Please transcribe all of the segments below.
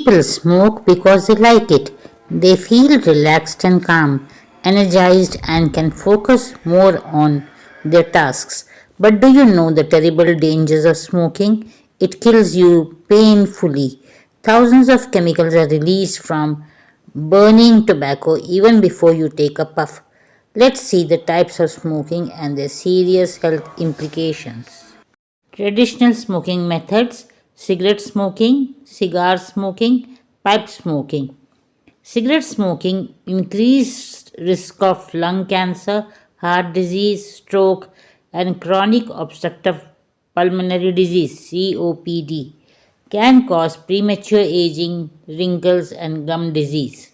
People smoke because they like it. They feel relaxed and calm, energized, and can focus more on their tasks. But do you know the terrible dangers of smoking? It kills you painfully. Thousands of chemicals are released from burning tobacco even before you take a puff. Let's see the types of smoking and their serious health implications. Traditional smoking methods: cigarette smoking, cigar smoking, pipe smoking. Cigarette smoking increased risk of lung cancer, heart disease, stroke, and chronic obstructive pulmonary disease (COPD). Can cause premature aging, wrinkles, and gum disease.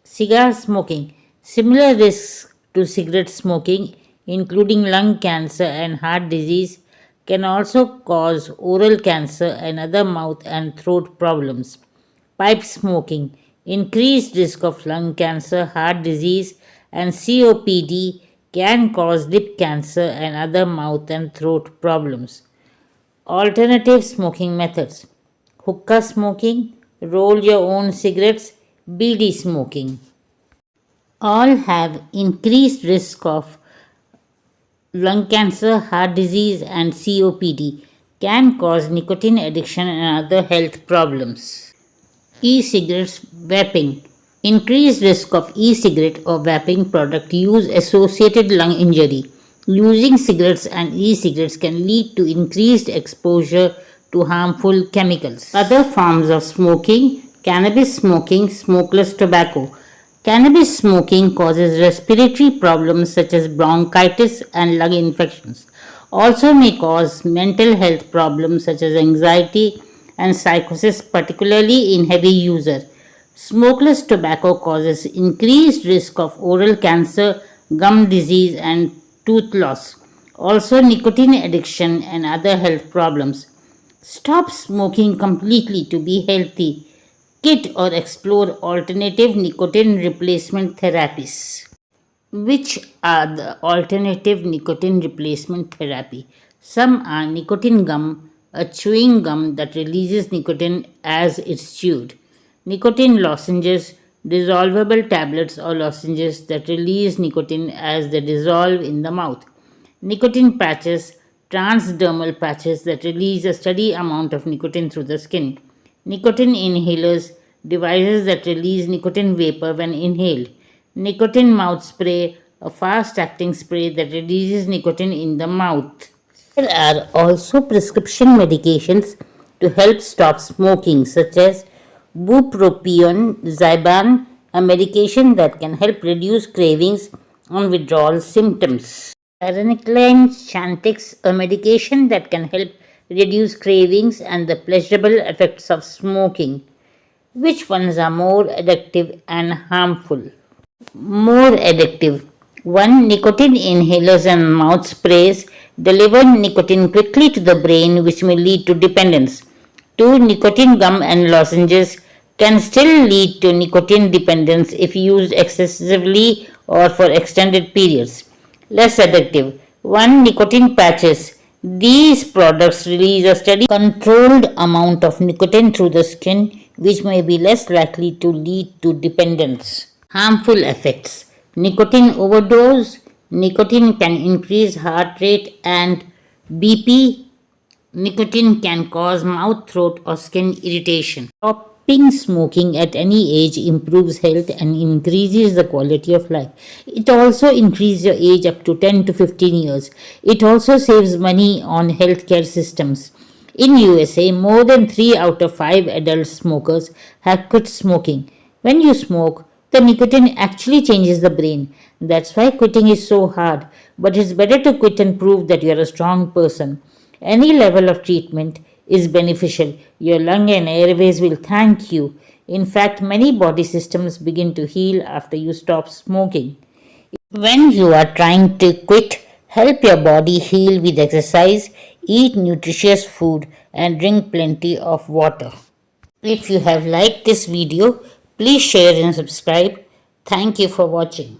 Cigar smoking: similar risks to cigarette smoking, including lung cancer and heart disease, can also cause oral cancer and other mouth and throat problems. Pipe smoking: increased risk of lung cancer, heart disease, and COPD, can cause lip cancer and other mouth and throat problems. Alternative smoking methods: hookah smoking, roll your own cigarettes, BD smoking. All have increased risk of lung cancer, heart disease, and COPD, can cause nicotine addiction and other health problems. E-cigarettes, vaping. Increased risk of e-cigarette or vaping product use associated lung injury. Using cigarettes and e-cigarettes can lead to increased exposure to harmful chemicals. Other forms of smoking: cannabis smoking, smokeless tobacco. Cannabis smoking causes respiratory problems such as bronchitis and lung infections. Also may cause mental health problems such as anxiety and psychosis, particularly in heavy users. Smokeless tobacco causes increased risk of oral cancer, gum disease, and tooth loss. Also, nicotine addiction and other health problems. Stop smoking completely to be healthy. Kit or explore alternative nicotine replacement therapies. Which are the alternative nicotine replacement therapy? Some are nicotine gum, a chewing gum that releases nicotine as it's chewed. Nicotine lozenges, dissolvable tablets or lozenges that release nicotine as they dissolve in the mouth. Nicotine patches, transdermal patches that release a steady amount of nicotine through the skin. Nicotine inhalers, devices that release nicotine vapor when inhaled. Nicotine mouth spray, a fast-acting spray that releases nicotine in the mouth. There are also prescription medications to help stop smoking, such as bupropion, Zyban, a medication that can help reduce cravings and withdrawal symptoms. Varenicline Chantix, a medication that can help reduce cravings and the pleasurable effects of smoking. Which ones are more addictive and harmful? More addictive. 1. Nicotine inhalers and mouth sprays deliver nicotine quickly to the brain, which may lead to dependence. 2. Nicotine gum and lozenges can still lead to nicotine dependence if used excessively or for extended periods. Less addictive. 1. Nicotine patches. These products release a steady, controlled amount of nicotine through the skin, which may be less likely to lead to dependence. Harmful effects. Nicotine overdose. Nicotine can increase heart rate and BP. Nicotine can cause mouth, throat, or skin irritation. Stopping smoking at any age improves health and increases the quality of life. It also increases your age up to 10 to 15 years. It also saves money on healthcare systems. In USA, more than 3 out of 5 adult smokers have quit smoking. When you smoke, the nicotine actually changes the brain. That's why quitting is so hard. But it's better to quit and prove that you're a strong person. Any level of treatment is beneficial. Your lung and airways will thank you. In fact, many body systems begin to heal after you stop smoking. When you are trying to quit, help your body heal with exercise, eat nutritious food, and drink plenty of water. If you have liked this video, please share and subscribe. Thank you for watching.